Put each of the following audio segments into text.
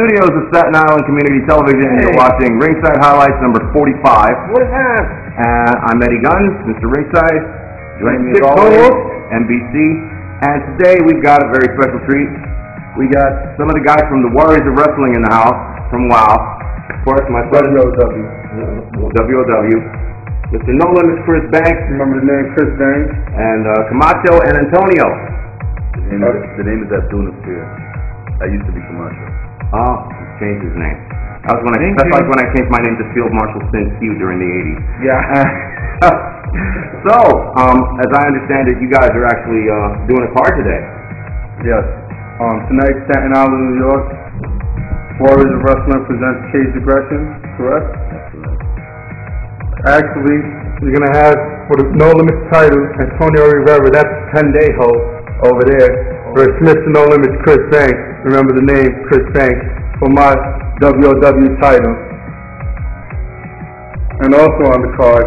studios of Staten Island Community Television, and you're watching Ringside Highlights number 45. What is that? I'm Eddie Guns, Mr. Ringside. Joining me as always, NBC. And today we've got a very special treat. We got some of the guys from the Warriors of Wrestling in the house, from WOW. Of course, my friend W.O.W. Mr. No Limits Chris Banks. Remember the name Chris Banks? And Camacho and Antonio. The name is Nassir. I used to be Camacho. Oh, he changed his name. That's like when I changed my name to Field Marshal Sin Q during the 80s. Yeah. So, as I understand it, you guys are actually doing a card today. Yes. Tonight, Staten Island, New York, Warriors of Wrestling presents Cage Aggression, correct? Actually, you're going to have, for the No Limits title, Antonio Rivera, that's 10-day host over there. Versus Mr. No Limits Chris Banks, remember the name Chris Banks, for my W.O.W title. And also on the card,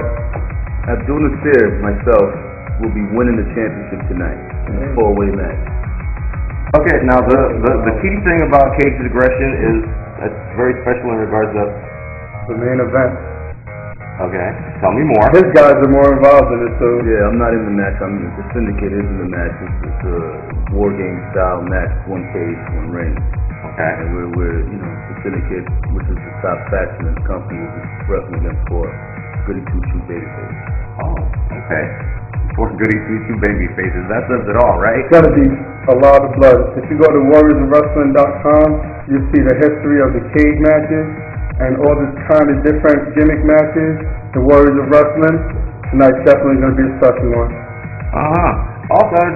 Nassir, myself, will be winning the championship tonight in a four-way match. Okay, now the key thing about Cage Aggression is it's very special in regards to the main event. Okay, tell me more. His guys are more involved in it, so yeah, I'm not in the match. The Syndicate is in the match. It's a war game style match, one cage, one ring. Okay. And we're the Syndicate, which is the top faction in the company, is wrestling against four goody two-shoe babyfaces. Oh, okay. Four goody two-shoe babyfaces. That says it all, right? It's gonna be a lot of blood. If you go to warriorsofwrestling.com, you'll see the history of the cage matches and all this kind of different gimmick matches, the Warriors of Wrestling. Tonight's definitely going to be a special one. Also, I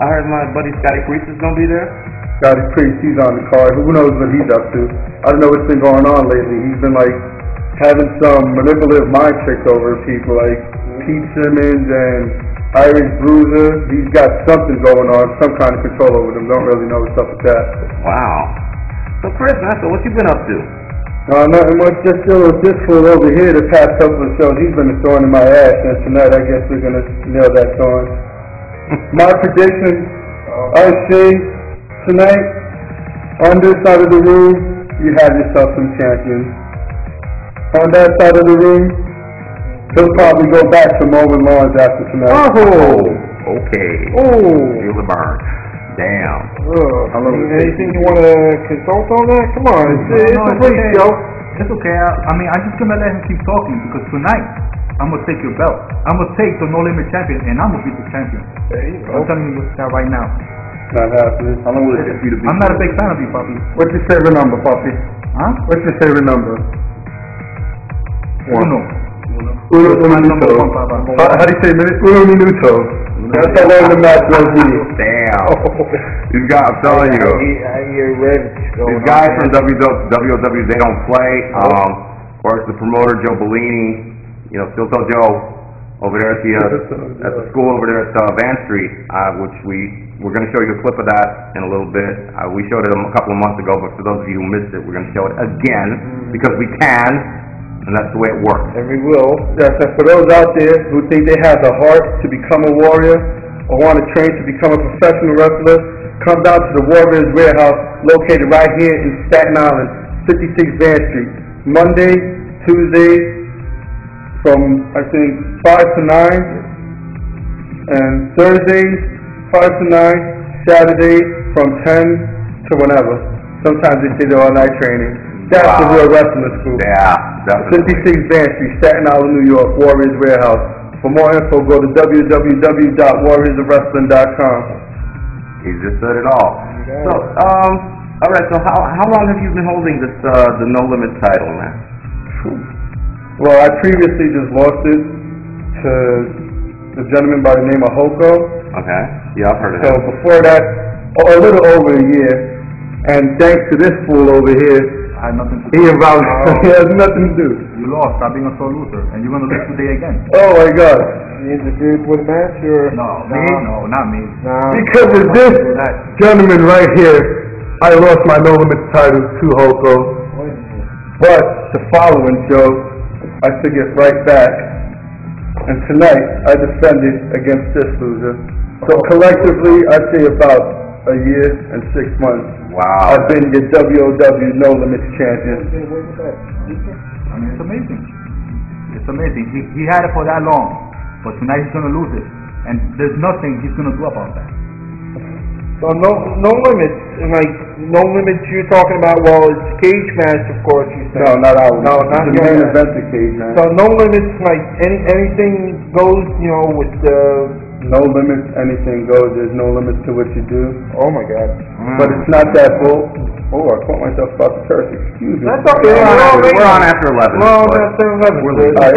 heard my buddy Scotty Priest is going to be there. Scotty Priest, he's on the card. Who knows what he's up to? I don't know what's been going on lately. He's been like having some manipulative mind tricks over people, like Pete Simmons and Irish Bruiser. He's got something going on, some kind of control over them. Don't really know what's up with that. Wow. So Chris, Nassir, what you been up to? Nothing much, just this fool over here the past couple of shows, he's been throwing in my ass, and tonight I guess we're going to nail that song. My prediction, I see tonight, on this side of the room, you have yourself some champions. On that side of the room, he'll probably go back to mowing lawns after tonight. Oh, okay. Oh. Feel the burn. Damn. Anything you want to consult on that? Come on, it's a free show. It's okay. I'm just gonna let him keep talking because tonight I'm gonna take your belt. I'm gonna take the No Limit champion and I'm gonna be the champion. There you go. I'm telling you that right now. Not happening. How long will it take you to be? I'm not a big fan of you, Poppy. What's your favorite number, Poppy? Huh? What's your favorite number? Uno. Uno minuto. How do you say minute? Uno minuto. That's how long the match will be. Damn. These guys, I'm telling you. These guys from W.O.W, they don't play. Of course, the promoter, Joe Bellini, Still Tell Joe, over there at the school over there at Van Street, which we're going to show you a clip of that in a little bit. We showed it a couple of months ago, but for those of you who missed it, we're going to show it again because we can. And that's the way it works. And we will. Yes, and for those out there who think they have the heart to become a warrior or want to train to become a professional wrestler, come down to the Warriors Warehouse located right here in Staten Island, 56 Van Street. Monday, Tuesday from, I think, 5 to 9. And Thursdays, 5 to 9. Saturday from 10 to whenever. Sometimes they say they're all-night training. That's the real wrestling school. Yeah, definitely. 56 Van Street, Staten Island, New York, Warriors Warehouse. For more info, go to www.warriorsofwrestling.com. He just said it all. So, all right. So, how long have you been holding this the No Limit title, man? Well, I previously just lost it to the gentleman by the name of Hoko. Okay. Yeah, I've heard of him. So before that, a little over a year, and thanks to this fool over here. I had nothing to do. He has nothing to do. You lost. Stop being a sore loser. And you're going to lose today again. Oh my God. You interfered with a match or? No, not me. No. Because of this gentleman right here, I lost my No Limits title to Hoko. But the following show, I took it right back. And tonight, I defended against this loser. So collectively, I'd say about a year and 6 months. Wow. I've been your W.O.W. No Limits champion. I mean, it's amazing. It's amazing. He had it for that long, but tonight he's gonna lose it, and there's nothing he's gonna do about that. So no limits, and like no limits. You're talking about it's cage match, of course. You said. No, not ours. No, not the your main match. event, the cage match. So no limits, like anything goes. With the. No limits, anything goes. There's no limits to what you do. Oh my God. But it's not that bull. Oh, I caught myself about to curse. Excuse me. That's okay. We're on after 11. Well, but after 11.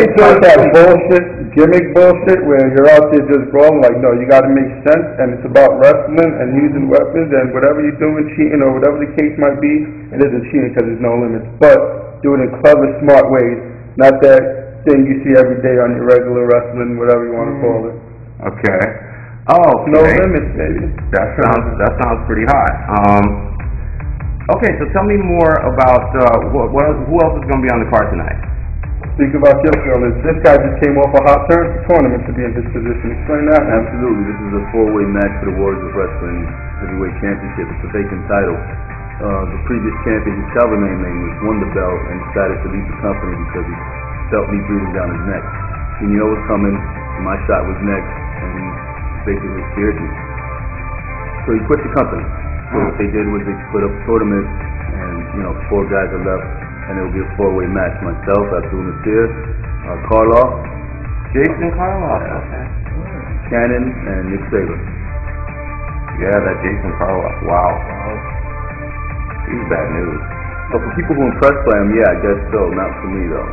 It's not that bullshit, gimmick bullshit where you're out there just brawling. Like, no, you got to make sense, and it's about wrestling and using weapons, and whatever you're doing, cheating or whatever the case might be, it isn't cheating because there's no limits. But do it in clever, smart ways, not that thing you see every day on your regular wrestling, whatever you want to call it. Okay. Oh, okay. No limits, baby. That sounds pretty hot. Okay, so tell me more about who else is going to be on the card tonight? Speak about your feelings. This guy just came off a hot tournament to be in this position. Explain that. Absolutely. This is a four-way match for the Warriors of Wrestling Heavyweight Championship. It's a vacant title. The previous champion, his cover name was, won the belt and decided to leave the company because he felt me breathing down his neck. He knew I was coming, and my shot was next, and he basically scared me. So he quit the company. So what they did was they split up the tournament, and 4 guys are left, and it'll be a four-way match. Myself, Nassir, Karloff, Jason Karloff. Okay. Cannon, and Nick Saber. Yeah, that Jason Karloff. Wow. He's bad news. So for people who are impressed by him, yeah, I guess so. Not for me though.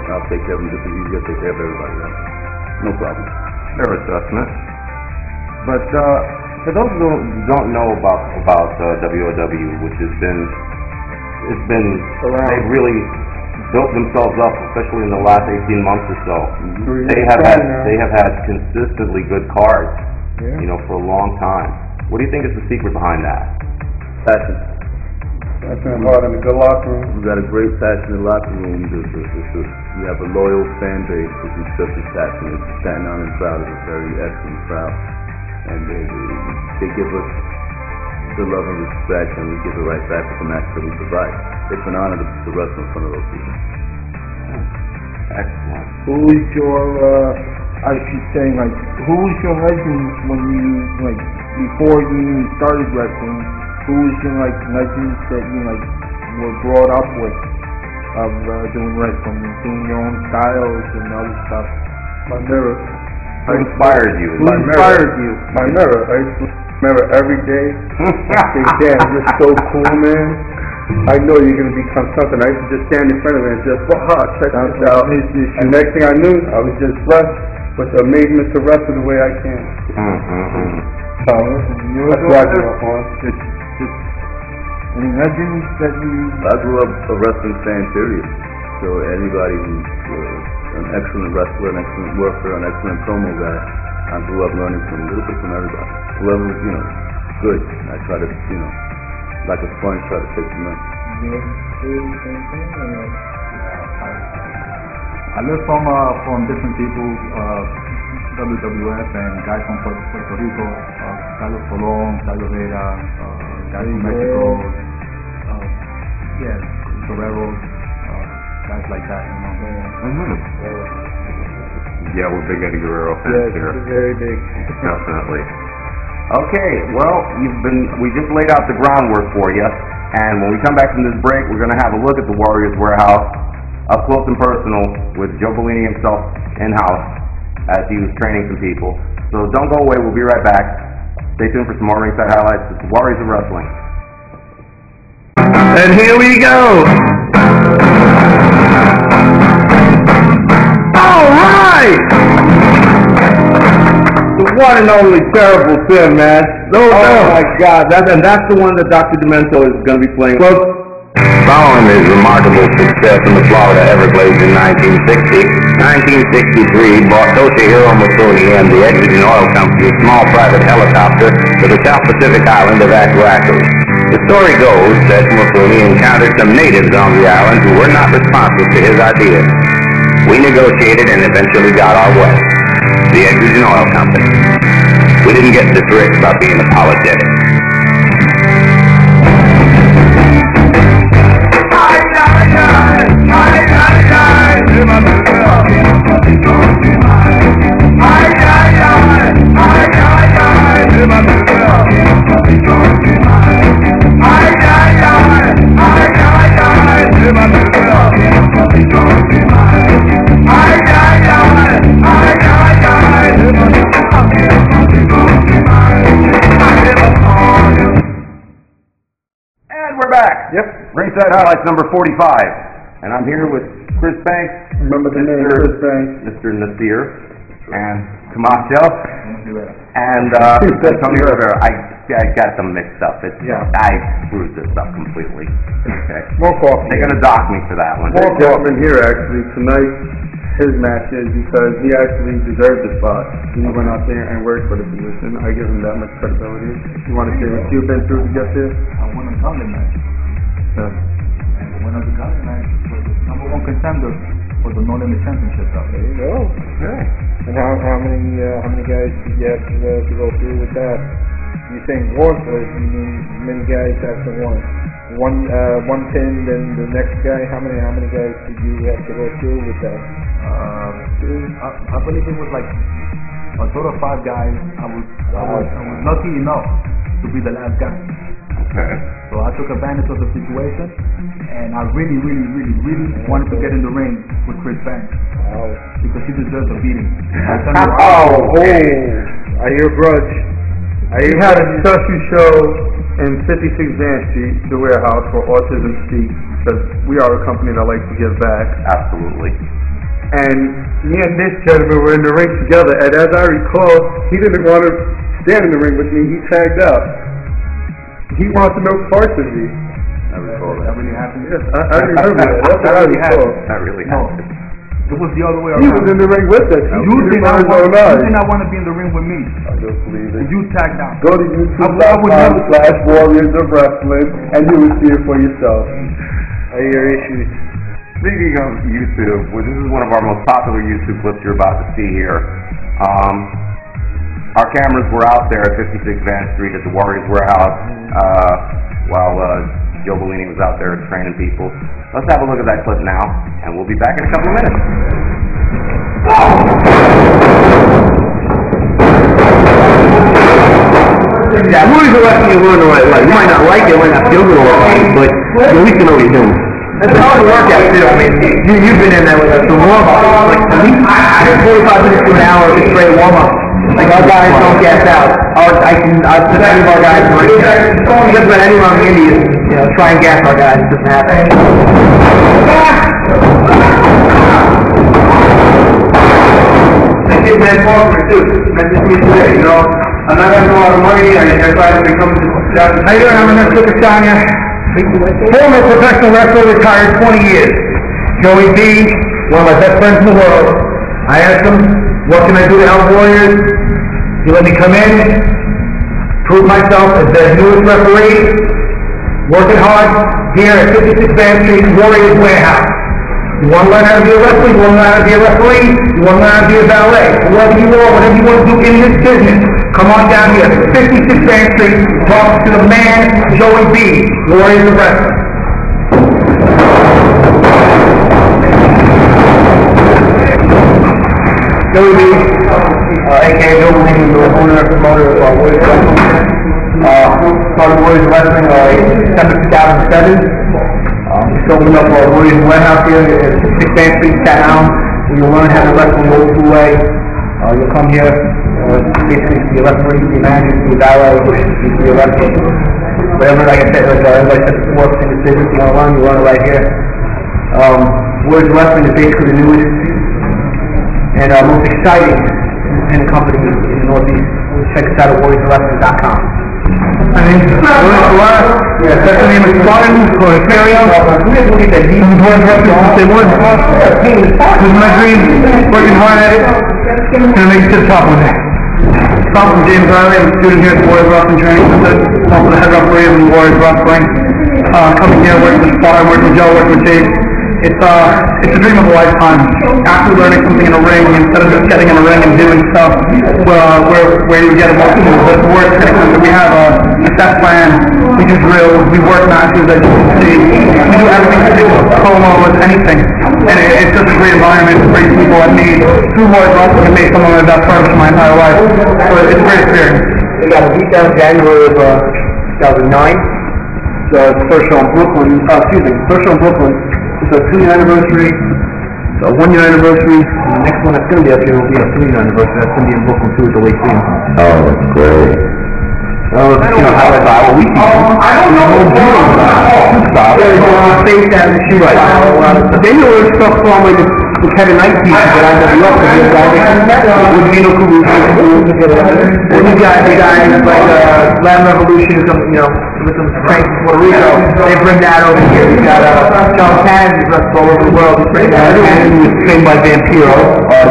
I'll take care of him just as easy as I take care of everybody else. No problem. Fair assessment. But for those who don't know about W.O.W, which has been Around. they've really built themselves up, especially in the last 18 months or so. Mm-hmm. They have had consistently good cards, for a long time. What do you think is the secret behind that? Passion. That's been hard in a good locker room. We've got a great passionate locker room. We have a loyal fan base which is just as passionate. Staten Island crowd is a very excellent crowd, and they give us the love and respect, and we give it right back with the match that we provide. It's an honor to wrestle in front of those people. Excellent. Who is your? I keep saying who is your legend when you before you even started wrestling? Who is your legends that you were brought up with of doing wrestling, doing your own styles and other stuff? My mirror. Who inspires you? Who inspired you? My mirror. I used to mirror every day. I say, damn, you're so cool, man. I know you're going to become something. I used to just stand in front of it and just, check this out. And next thing I knew, I was just blessed with the amazement to wrestle the way I can. So, that's what I grew up on. Any legends that you... I grew up a wrestling fan, period. So anybody who's an excellent wrestler, an excellent worker, an excellent promo guy, I grew up learning from a little bit from everybody. Whoever was, good, I try to, like a sponge, try to take from them. I learned from different people, WWF and guys from Puerto Rico, Carlos Colón, Carlos Vera, guys from Mexico, Guerrero, guys like that, Yeah, we're big Eddie Guerrero fans here. Very big. Definitely. Okay, well, we just laid out the groundwork for you, and when we come back from this break, we're going to have a look at the Warriors Warehouse up close and personal with Joe Bellini himself in-house as he was training some people. So don't go away, we'll be right back. Stay tuned for some more Ringside highlights. It's the Warriors of Wrestling. And here we go. All right. The one and only terrible Tim, man. Oh my God, that's the one that Dr. Demento is going to be playing. Following his remarkable success in the Florida Everglades in 1963 brought Toshihiro Mifune and the Exodus Oil Company a small private helicopter to the South Pacific island of Aquacu. The story goes that Mifune encountered some natives on the island who were not responsive to his ideas. We negotiated and eventually got our way. The Exodus Oil Company. We didn't get this rich about being apologetic. And we're back. Yep. Ringside Highlights number 45. And I'm here with Chris Banks. Remember the name, Chris Banks. Mr. Nassir. And Camacho. And Tony Rivera. I got them mixed up. I screwed this up completely. Okay. More coffee. They're going to dock me for that one. More coffee here, actually. Tonight, his match is because he actually deserved the spot. He went out there and worked for the position. I give him that much credibility. You want to say what you've been through to get there? I won a gauntlet match. Yeah. And the winner of the gauntlet match was the #1 contender for the No Limit Championship. There you go. Okay. And how many guys did you have to go through with that? You saying one place, you mean many guys after one? One pin, then the next guy. How many guys did you have to go through with that? I believe it was like a total of 5 guys. I was lucky enough to be the last guy. Okay. So I took advantage of the situation, and I really wanted to get in the ring with Chris Banks because he deserves a beating. I hear grudge. I had a special show in 56 Van Street, the warehouse for Autism Speak, because we are a company that likes to give back. Absolutely. And me and this gentleman were in the ring together, and as I recall, he didn't want to stand in the ring with me. He tagged out. He wanted no parts of me. I recall that. That really happened? Yes, I remember that. That's what I recall. That really happened. It was the other way He around. was in the ring with us. You did not want to be in the ring with me. I don't believe it. You tagged out. Go to YouTube.com/Warriors of Wrestling, and you will see it for yourself. I hear issues. Speaking of YouTube, well, this is one of our most popular YouTube clips you're about to see here. Our cameras were out there at 56 Van Street at the Warriors Warehouse while Joe Bellini was out there training people. Let's have a look at that clip now, and we'll be back in a couple of minutes. Yeah, Warriors are wrestling you learn the right way. You might not like it, might not feel good all the time, but at least you know what you're doing. It's a hard workout too. I mean, you've been in there with us. The warm-up, like at least 45 minutes to an hour of straight warm-up. Like our guys don't gas out. I put any of our guys in the ring. Just about anyone on the Indies, try and gas our guys. It doesn't happen. I did that for too. That's just me today, I'm not having a lot of money. I try to become How you doing? I'm Nassir Tanya. Former professional wrestler, retired 20 years. Joey B, one of my best friends in the world. I asked him, what can I do to help Warriors? He let me come in, prove myself as their newest referee, working hard here at 56 Van Street, Warriors Warehouse. You want to learn how to be a wrestler, you want to learn how to be a referee, you want to learn how to be a valet. Whatever you are, whatever you want to do in this business, come on down here, 56 Van Street, talk to the man, Joey B, Warriors of Wrestling. Joey B, a.k.a. Joe Bellini, the owner and promoter of Warriors Wrestling. Started Warriors Wrestling in December 2007. Just opened up our Warriors Warehouse here at 6 Van Street, Staten Island, where you'll learn how to wrestle the old school way. You'll come here, basically to be a referee, to be a manager, to be a valet, to be a wrestler. Whatever, like I said, like everybody said before, in this business you want to learn it right here. Warriors Wrestling is basically the newest and most exciting independent company in the Northeast. Check us out at warriorswrestling.com. My name is that's the name of Spartan or Imperial. Look at that deep Warriors Wrestling since they won. This is my dream, working hard at it, and make it to the top one day. I'm James Riley, I'm a student here at the Warriors Wrestling Training Center. I'm also the head referee of the Warriors Wrestling. Coming here, working with Spartan, working with Joe, working with Chase. It's a dream of a lifetime. Actually learning something in a ring instead of just getting in a ring and doing stuff. We're where you get emotional, but the worst thing is that we have a set plan, we do drills, we work matches, as you can see, we do everything to do, promos, anything, and it's just a great environment, great people. I've made 2 World Wrestling and made some of my best friends for my entire life, so it's a great experience. We got a beat down January of 2009. The first show in Brooklyn, first show in Brooklyn, it's a 2-year anniversary, a 1-year anniversary, and the next one that's going to be up here will be a 3-year anniversary. That's going to be in Brooklyn too, at the Lyceum. Oh, that's great. Well, you know how we keep I don't know. Stop. Face that and shoot. But then there was stuff from like the Kevin Knight pieces that I never loved. With Vino Caruso. When you got the guys like Latin Revolution, you know, with some strength in Puerto Rico, they bring that over here. We got Charles Cannon, who's wrestled all over the world. They bring that. Cannon was trained by Vampiro.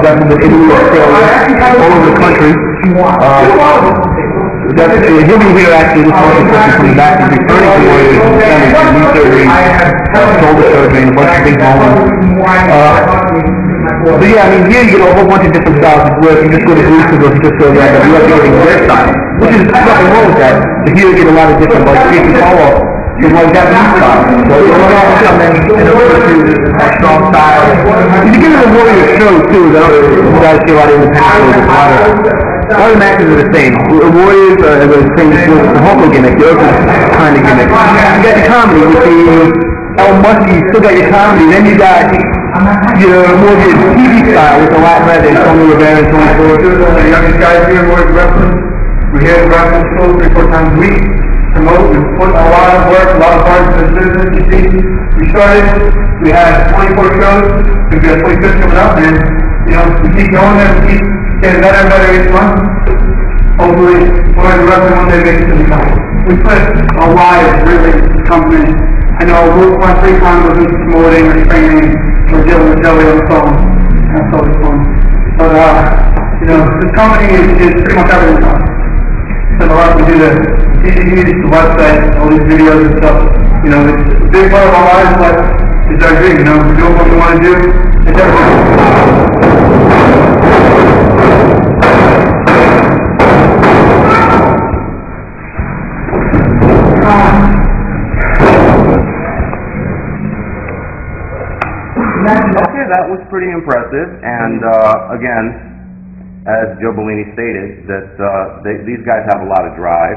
That's in Italy, Australia, all over the country. He'll be here actually this month, coming back. He's returning to Warriors in December for knee surgery, shoulder surgery, and a bunch of big moments. But yeah, I mean, here you get a whole bunch of different styles of work. You just go to Bruce and just go there, and you have to get their style, which is nothing wrong with that. But here you get a lot of different, like, Casey Polo, is like Japanese style. So you don't have to come in and a strong style. You get in a Warrior show too, though. You guys see a lot of independent shows. A lot of matches are the same. Warriors are the same as the Hulk gimmick, the other kind of gimmick. You got your comedy with the El Muskie, you still got your comedy. Then you got your more of your TV style with the Latin Red and Tony Rivera and Tony Ford. The youngest guys here in Warriors Wrestling. We're here at wrestling shows 3-4 times a week. Promote, we put a lot of work, a lot of heart into this business. You see, we started, we had 24 shows, we got 25 coming up, and you know, we keep going there, we keep getting better and better each month. Hopefully, we're going to wrestle one day, make it to the company. We put our lives really into the company. I know we'll want 3 times we'll do promoting or training or dealing with Joey on the phone. That's always fun. But, you know, this company is pretty much everything else. Spend a lot to do the DVDs, the website, all these videos and stuff. You know, it's a big part of our lives, but it's our dream, you know. We're doing what we want to do. It's everything. Okay, that was pretty impressive, and again, as Joe Bellini stated, that these guys have a lot of drive,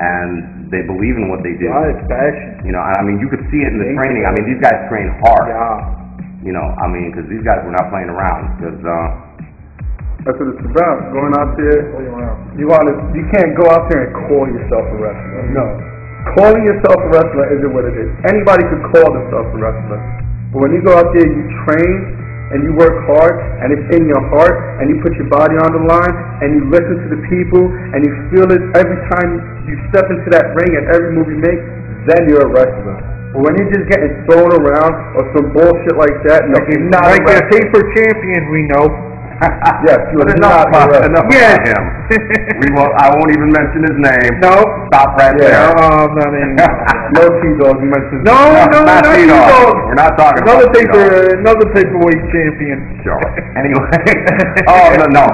and they believe in what they do. Passion. You know, I mean, you could see it in the training. I mean, these guys train hard. Yeah. You know, I mean, because these guys were not playing around. Because that's what it's about. Going out there, you can't go out there and call yourself a wrestler. No. Calling yourself a wrestler isn't what it is. Anybody could call themselves a wrestler. But when you go out there, you train, and you work hard, and it's in your heart, and you put your body on the line, and you listen to the people, and you feel it every time you step into that ring and every move you make, then you're a wrestler. But when you're just getting thrown around or some bullshit like that, like you're not like a paper champion, we know. Yes, you are not a wrestler. Yes. Him. I won't even mention his name. No. Stop right there. No T-Dog, you mentioned. No, not T-Dog. We're not talking about another paperweight champion. Sure. Anyway. No.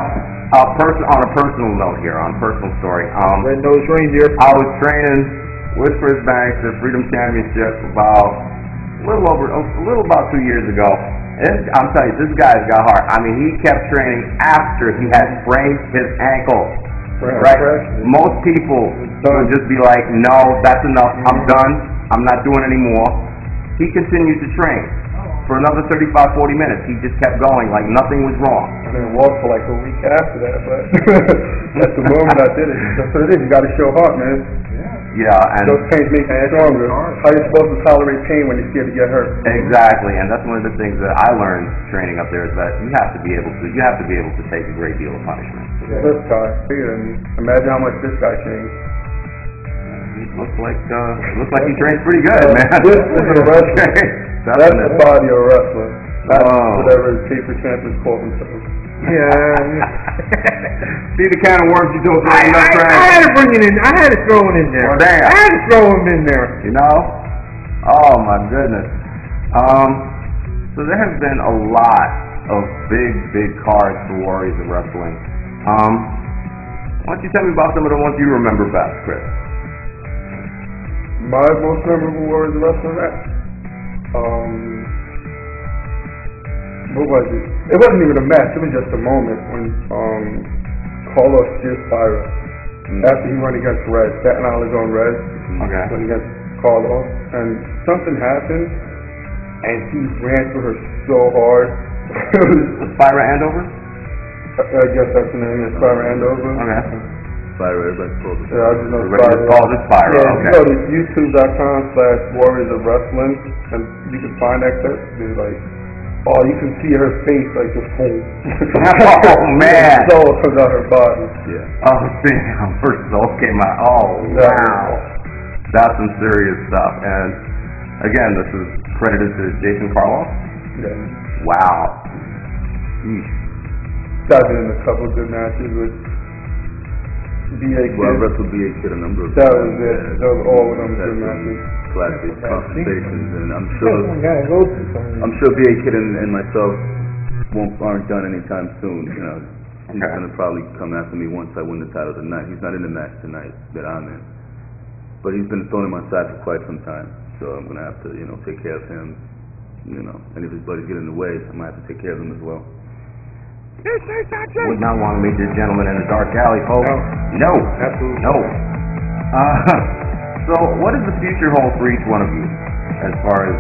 On a personal note here, on a personal story. Red Nose Reindeer. I was training with Chris Banks at Freedom Championship about a little about 2 years ago. I'm telling you, this guy's got heart. I mean, he kept training after he had sprained his ankle. Right? Most people would just be like, no, that's enough. I'm done. I'm not doing anymore. He continued to train for another 35, 40 minutes. He just kept going like nothing was wrong. I didn't walk for like a week after that, but that's the moment I did it. That's what it is. You got to show heart, man. Yeah, and those pains make you stronger. How are you supposed to tolerate pain when you're scared to get hurt? Exactly, and that's one of the things that I learned training up there is that you have to be able to take a great deal of punishment. Yeah. This guy, imagine how much this guy changed. He looks like he trains pretty good, man. This is a wrestler. That's the body of a wrestler. That's whatever paper champions call themselves. Yeah. See the kind of worms you don't I had to bring it in. I had to throw it in there. Well, damn. I had to throw him in there. You know? Oh my goodness. So there has been a lot of big cards for Warriors of Wrestling. Why don't you tell me about some of the ones you remember best, Chris? My most memorable Warriors of Wrestling match? What was it? It wasn't even a match, it was just a moment when Carlos just fired. After he went against Red, Staten Island on Red, went against Carlos, and something happened, and he ran through her so hard. Was Spyra Andover? I guess that's the name, Spyra Andover. Okay. Spyra, everybody's called it. Yeah, I just know Everybody just calls it Spyra, Yeah, okay. you go to youtube.com/Warriors of Wrestling, and you can find that clip. There's like, oh, you can see her face like just boom. Oh, man. Soul comes out her body. Yeah. Oh, damn. First soul came out. Oh, wow. That's some serious stuff. And again, this is credited to Jason Carlos. Yeah. Wow. I've been in a couple of good matches with B.A. Kid. Well, I wrestled B.A. Kid a number of That times. was it. That was all of them good matches. Classic conversations, and I'm I'm sure B.A. Kid and myself aren't done anytime soon. You know, he's gonna probably come after me once I win the title tonight. He's not in the match tonight that I'm in, but he's been thrown in my side for quite some time. So I'm gonna have to, take care of him. And if his buddies get in the way, I'm gonna have to take care of them as well. Would not want to meet this gentleman in a dark alley, folks. No. Absolutely. No. So what does the future hold for each one of you as far as,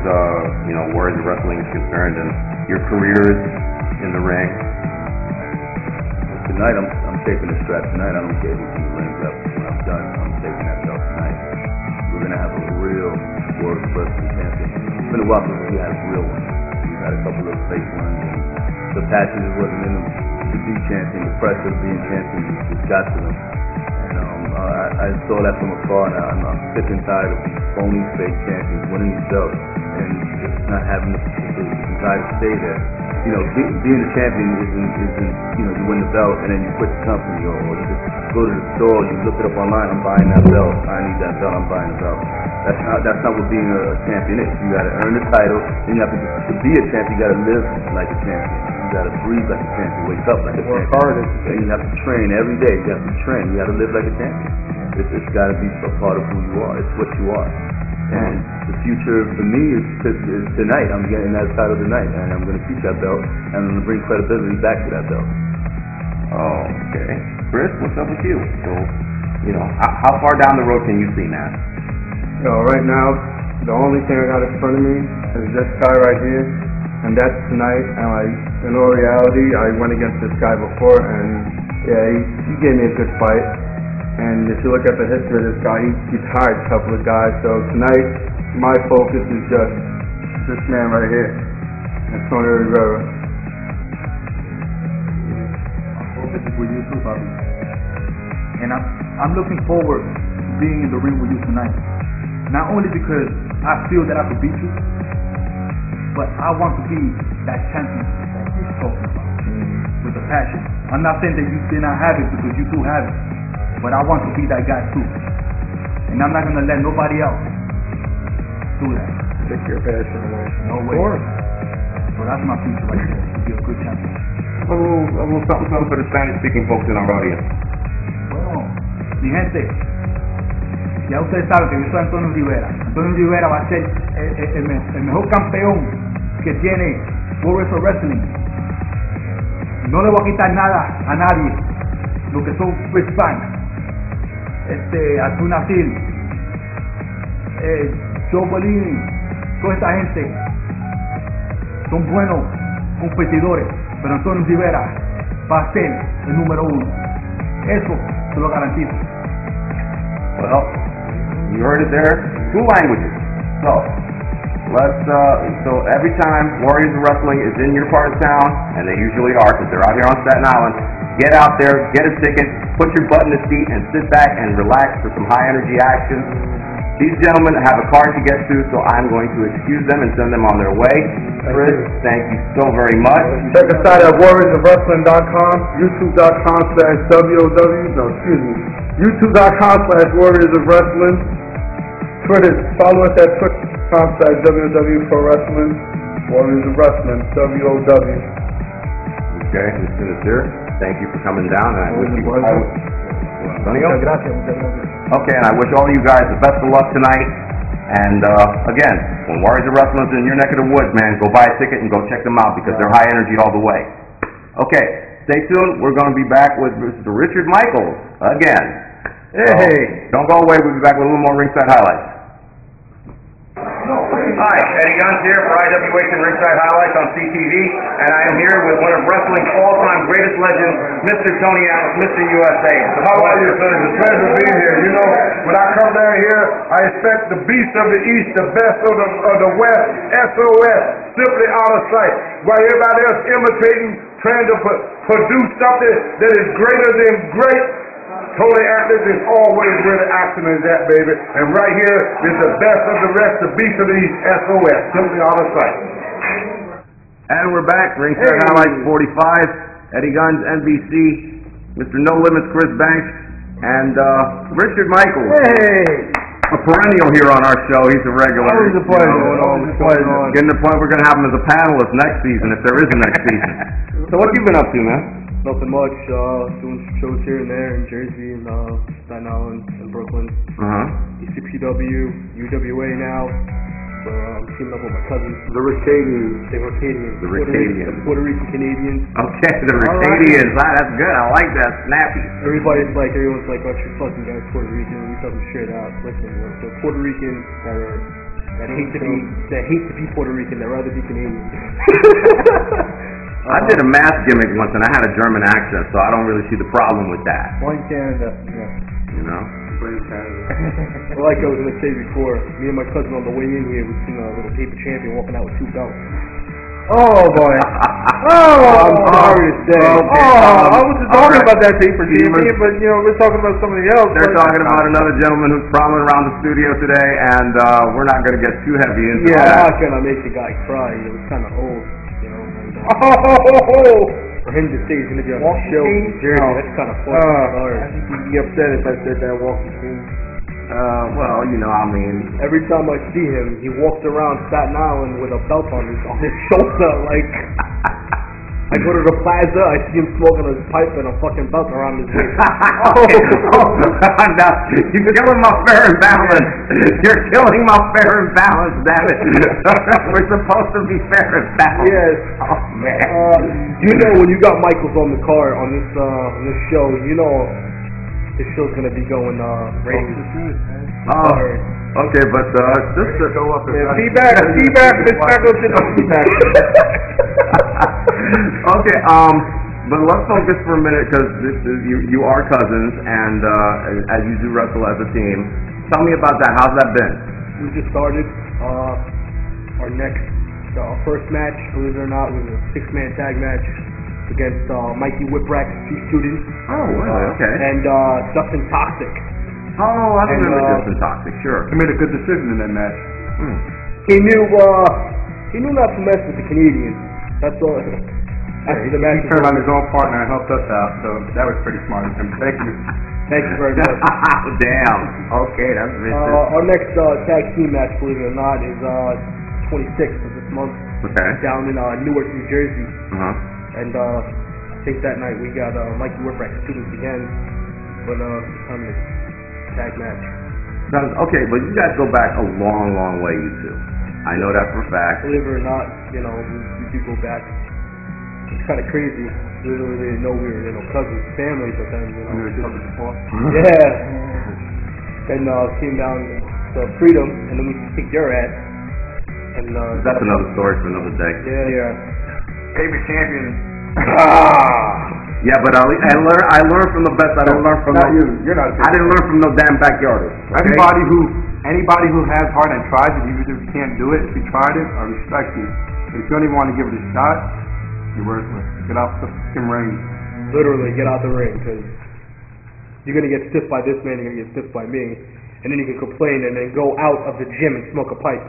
Warriors of Wrestling is concerned and your careers in the ring? Tonight, I'm taking the strap. Tonight, I don't care who's in the ring, but when I'm done, I'm taking that belt tonight. We're gonna have a real Warriors of Wrestling champion. It's been a while since we had a real one. We've had a couple of fake ones, and the passion just wasn't in them to be champion. The pressure of being champion just got to them. And I saw that from afar. Now I'm sick and tired of these phony, fake champions winning these belts and just not having the desire to stay there. Being a champion isn't you win the belt and then you quit the company, or you just go to the store, you look it up online, I'm buying that belt, I need that belt, I'm buying the belt. That's not what being a champion is. You gotta earn the title, and you have to be a champion, you gotta live like a champion. You gotta breathe like a champion, wake up like a champion. Work hard. And you have to train every day, you have to train, you gotta live like a champion. It's gotta be a part of who you are, it's what you are. And the future for me is tonight. I'm getting that title tonight, and I'm going to keep that belt, and I'm going to bring credibility back to that belt. Okay. Chris, what's up with you? So, how far down the road can you see now? Right now, the only thing I got in front of me is this guy right here, and that's tonight. And in all reality, I went against this guy before, and he gave me a good fight. And if you look at the history of this guy, he tired a couple of guys. So tonight, my focus is just this man right here, Antonio Rivera. Focus is with you too, Bobby. And I'm looking forward to being in the ring with you tonight. Not only because I feel that I could beat you, but I want to be that champion that you're talking about with a passion. I'm not saying that you did not have it, because you do have it. But I want to be that guy too. And I'm not going to let nobody else do that. Take your passion away. No way. So that's my future right there, to be a good champion. A little something for the Spanish-speaking folks in our audience. Bueno, mi gente, ya ustedes saben que yo soy Antonio Rivera. Antonio Rivera va a ser el mejor campeón que tiene Warriors of Wrestling. No le voy a quitar nada a nadie. Lo que son Chris Banks, a Nassir, W.O.W, toda esta gente son buenos competidores, pero Antonio Rivera va a ser el número 1. Eso se lo garantizo. Well, you heard it there. 2 languages. So every time Warriors of Wrestling is in your part of town, and they usually are, because they're out here on Staten Island, get out there, get a ticket, put your butt in the seat, and sit back and relax for some high-energy action. These gentlemen have a card to get to, so I'm going to excuse them and send them on their way. Chris, thank you so very much. Check us out at warriorsofwrestling.com, youtube.com/WOW, youtube.com/Warriors of Wrestling. Twitter, follow us at twitter.com/WOW for wrestling, Warriors of Wrestling, WOW. Okay, Mr. Nassir, thank you for coming down, and I wish you Antonio? Muchas gracias, muchas gracias. Okay, and I wish all of you guys the best of luck tonight. And again, when Warriors of Wrestling's in your neck of the woods, man, go buy a ticket and go check them out because they're high energy all the way. Okay, stay tuned. We're going to be back with Mr. Richard Michaels again. Hey! Don't go away. We'll be back with a little more ringside highlights. Hi, Eddie Guns here for IWH and Ringside Highlights on CTV, and I am here with one of wrestling's all-time greatest legends, Mr. Tony Atlas, Mr. USA. How are you, sir? It's a pleasure being here. You know, when I come down here, I expect the beast of the East, the best of the West, SOS, simply out of sight. While everybody else imitating, trying to produce something that is greater than great, Tony Atlas is always where the action is at, baby. And right here is the best of the rest, the beast of the East, SOS, simply out of sight. And we're back, Ringside Highlights 45, Eddie Guns, NBC, Mr. No Limits, Chris Banks, and Richard Michaels. Hey! A perennial here on our show. He's a regular. Always a pleasure. Getting to the point we're going to have him as a panelist next season, if there is a next season. So what you been up to, man? Nothing much, doing shows here and there in Jersey and Staten Island and Brooklyn. ECPW, UWA now. So I'm teaming up with my cousins. The Ricadians. The Ricadians. The Ricadians. Puerto Rican Canadians. Okay, the Ricadians. Right. That's good. I like that. Snappy. Everyone's like, oh, you fucking guys Puerto Rican. We tell them straight out. Listen, the Puerto Ricans that hate to be Puerto Rican, that rather be Canadian. I did a math gimmick once, and I had a German accent, so I don't really see the problem with that. Blame Canada, yeah. You know? Blame Canada. Well, like I was going to say before, me and my cousin on the way in here, we seen a little paper champion walking out with 2 belts. Oh, boy. I'm sorry to say. I was just talking about that paper champion, but, you know, we're talking about somebody else. They're talking about another gentleman who's prowling around the studio today, and we're not going to get too heavy into that. I'm not going to make the guy cry. It was kind of old, you know. For him to say he's going to be on the show in Jersey, that's kind of funny. I think he'd be upset if I said that walking king. Well, you know, I mean... Every time I see him, he walks around Staten Island with a belt on his shoulder, like... I go to the plaza, I see him smoking his pipe and a fucking belt around his waist. No, you're killing my fair and balance. You're killing my fair and balance, damn it. We're supposed to be fair and balanced. Yes. Oh, man. You know, when you got Michaels on the car on this show, you know this show's gonna be going crazy. Okay, but just to go up and feedback, Miss Freckles did not feedback. Okay, but let's focus for a minute because you are cousins, and as you do wrestle as a team, tell me about that. How's that been? We just started our first match. Believe it or not, was a 6-man tag match against Mikey Whipwreck's 2 students. Oh, really? Okay. And Dustin Toxic. Oh, I remember Dustin Toxic. Sure. He made a good decision in that match. He knew not to mess with the Canadians. That's all. He turned on his own partner and helped us out, so that was pretty smart of him. Thank you. Thank you very much. Damn. Okay, that's vicious. Our next tag team match, believe it or not, is 26th of this month. Okay. Down in Newark, New Jersey. And I think that night we got Mikey Whipwreck students again, but on the tag match. Okay, but you guys go back a long, long way, you two. I know that for a fact. Believe it or not, you know, we do go back. It's kind of crazy. Literally didn't know we were, cousins, family, but then, yeah. And came down to Freedom, and then we kicked your ass. And that's another story for another day. Yeah. Favorite champion. Yeah, but I learned from the best. I didn't learn from You're not. I didn't learn from no damn backyarders. Okay? Anybody who has heart and tries it, even if you can't do it, if you tried it, I respect you. But if you don't even want to give it a shot, you're worthless. Get off the fucking ring. Literally, get out the ring, because you're gonna get stiffed by this man, you're gonna get stiffed by me, and then you can complain and then go out of the gym and smoke a pipe.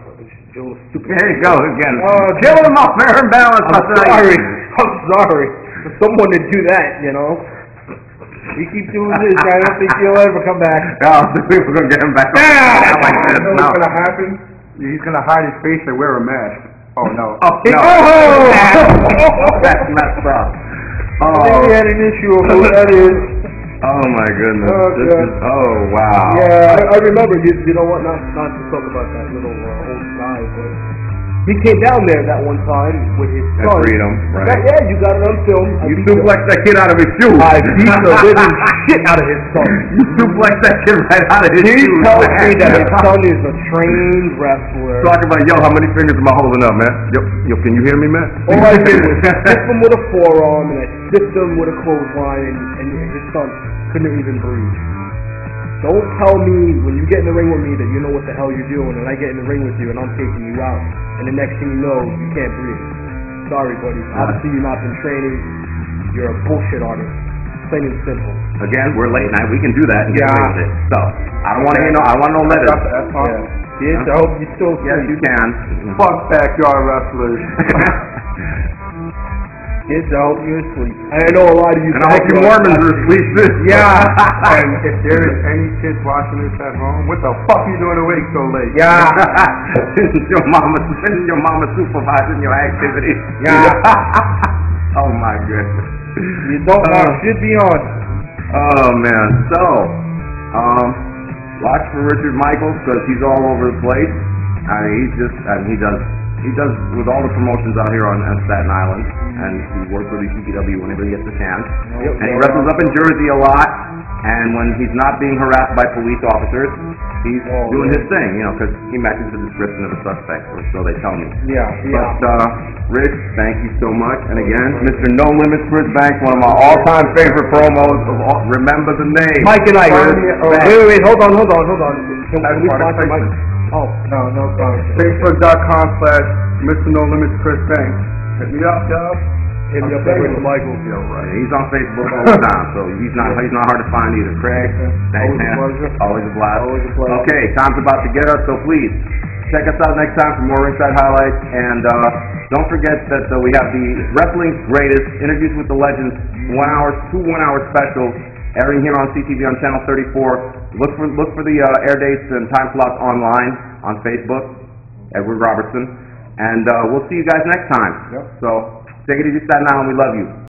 You're a little stupid. There you go again. Killing my fair and balance. I'm sorry. For someone to do that, We keep doing this, I don't think he'll ever come back. No, we're going to get him back. What's going to happen? He's going to hide his face and wear a mask. Oh, no. Oh, no. That's messed up. I think we had an issue of who that is. Oh my goodness. Oh, This God. is, oh wow. Yeah, I remember. You know what? Not to talk about that little old guy, but he came down there that one time with his At son. Freedom, right. Yeah, you got it on film. You suplexed that kid out of his shoes. I beat the living shit out of his son. You suplexed that kid right out of his He shoes. tells man. me that his son is a trained wrestler. Talking about, yo, how many fingers am I holding up, man? Yo, can you hear me, man? All I did was stiff him with a forearm and I stiffed him with a clothesline, and his son couldn't even breathe. Don't tell me when you get in the ring with me that you know what the hell you're doing, and I get in the ring with you and I'm taking you out, and the next thing you know, you can't breathe. Sorry, buddy. Obviously, you've not been training. You're a bullshit artist. Plain and simple. Again, we're late night. We can do that and get away with it. So, I don't want to hear no. I want no letters. Yes, I hope you still Yes, you can. fuck backyard wrestlers. Kids, I hope you're asleep. I know a lot of you. And I hope you Mormons are asleep too. Yeah. And if there is any kids watching this at home, what the fuck are you doing awake so late? Yeah. your mama supervising your activities. Yeah. Oh my goodness. You don't should be on. Oh man. So, watch for Richard Michaels because he's all over the place. He does with all the promotions out here on Staten Island, and he works with the CPW whenever he gets a chance. And he wrestles up in Jersey a lot, and when he's not being harassed by police officers, he's doing his thing, because he matches the description of a suspect, or so they tell me. Yeah. But, Rich, thank you so much. And again, Mr. No Limits Chris Banks, one of my all-time favorite promos of all, remember the name. Mike and I. Wait, hold on. Can we sponsor Mike? Oh, No problem. Facebook.com/Mr. No Limits Chris Banks. Hit me up, dog. Hit me up with Michael. Right. He's on Facebook all the time, so he's not hard to find either. Craig, thanks, man. Always a blast. Okay, time's about to get us, so please check us out next time for more Ringside highlights. And don't forget that we have the Wrestling's Greatest Interviews with the Legends 2 1-hour specials airing here on CTV on Channel 34. Look for the air dates and time slots online on Facebook. Edward Robertson. And we'll see you guys next time. So take it easy, Staten Island. We love you.